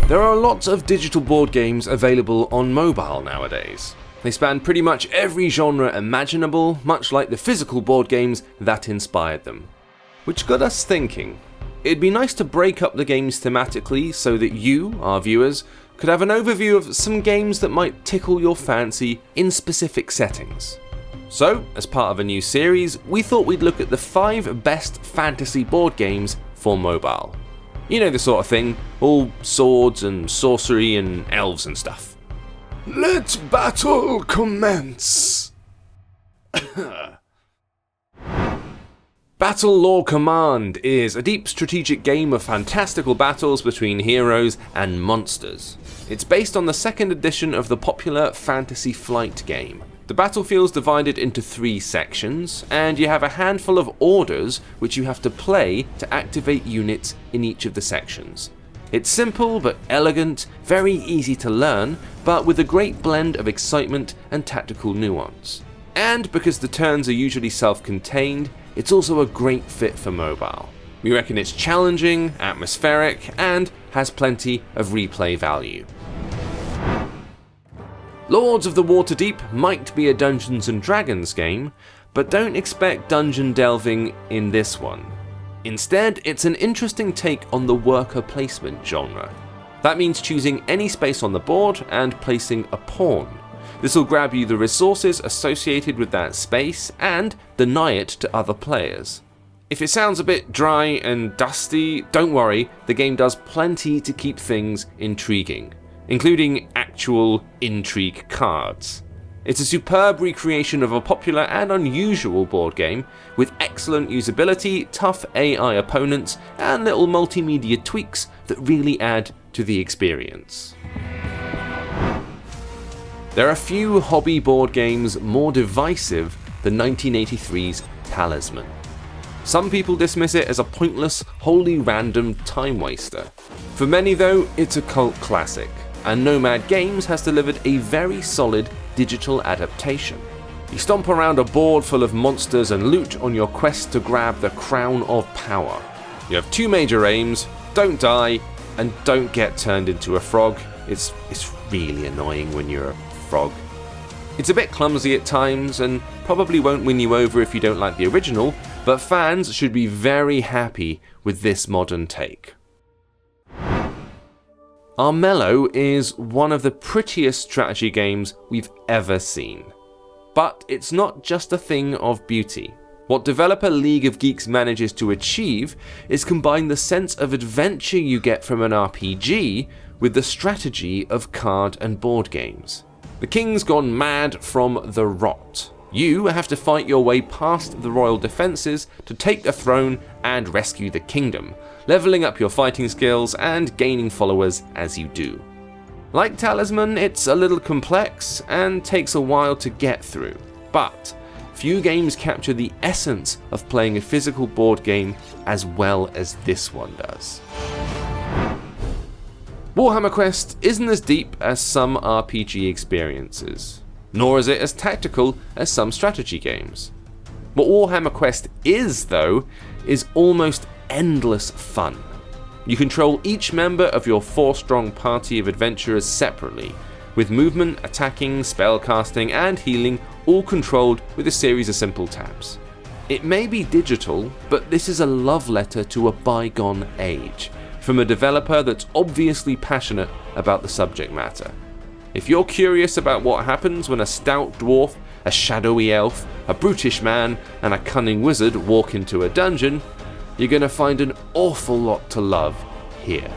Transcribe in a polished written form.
There are lots of digital board games available on mobile nowadays. They span pretty much every genre imaginable, much like the physical board games that inspired them. Which got us thinking, it'd be nice to break up the games thematically so that you, our viewers, could have an overview of some games that might tickle your fancy in specific settings. So, as part of a new series, we thought we'd look at the 5 best fantasy board games for mobile. You know the sort of thing, all swords and sorcery and elves and stuff. Let battle commence! Battle Lore Command is a deep strategic game of fantastical battles between heroes and monsters. It's based on the 2nd edition of the popular Fantasy Flight game. The battlefield's divided into 3 sections, and you have a handful of orders which you have to play to activate units in each of the sections. It's simple but elegant, very easy to learn, but with a great blend of excitement and tactical nuance. And because the turns are usually self-contained, it's also a great fit for mobile. We reckon it's challenging, atmospheric, and has plenty of replay value. Lords of the Waterdeep might be a Dungeons & Dragons game, but don't expect dungeon delving in this one. Instead, it's an interesting take on the worker placement genre. That means choosing any space on the board and placing a pawn. This will grab you the resources associated with that space and deny it to other players. If it sounds a bit dry and dusty, don't worry, the game does plenty to keep things intriguing, including actual intrigue cards. It's a superb recreation of a popular and unusual board game, with excellent usability, tough AI opponents, and little multimedia tweaks that really add to the experience. There are few hobby board games more divisive than 1983's Talisman. Some people dismiss it as a pointless, wholly random time waster. For many though, it's a cult classic, and Nomad Games has delivered a very solid digital adaptation. You stomp around a board full of monsters and loot on your quest to grab the Crown of Power. You have 2 major aims: don't die, and don't get turned into a frog. It's really annoying when you're a frog. It's a bit clumsy at times, and probably won't win you over if you don't like the original, but fans should be very happy with this modern take. Armello is one of the prettiest strategy games we've ever seen. But it's not just a thing of beauty. What developer League of Geeks manages to achieve is combine the sense of adventure you get from an RPG with the strategy of card and board games. The king's gone mad from the rot. You have to fight your way past the royal defences to take the throne and rescue the kingdom, leveling up your fighting skills and gaining followers as you do. Like Talisman, it's a little complex and takes a while to get through, but few games capture the essence of playing a physical board game as well as this one does. Warhammer Quest isn't as deep as some RPG experiences, nor is it as tactical as some strategy games. What Warhammer Quest is, though, is almost endless fun. You control each member of your 4-strong party of adventurers separately, with movement, attacking, spellcasting, and healing all controlled with a series of simple taps. It may be digital, but this is a love letter to a bygone age, from a developer that's obviously passionate about the subject matter. If you're curious about what happens when a stout dwarf, a shadowy elf, a brutish man, and a cunning wizard walk into a dungeon, you're going to find an awful lot to love here.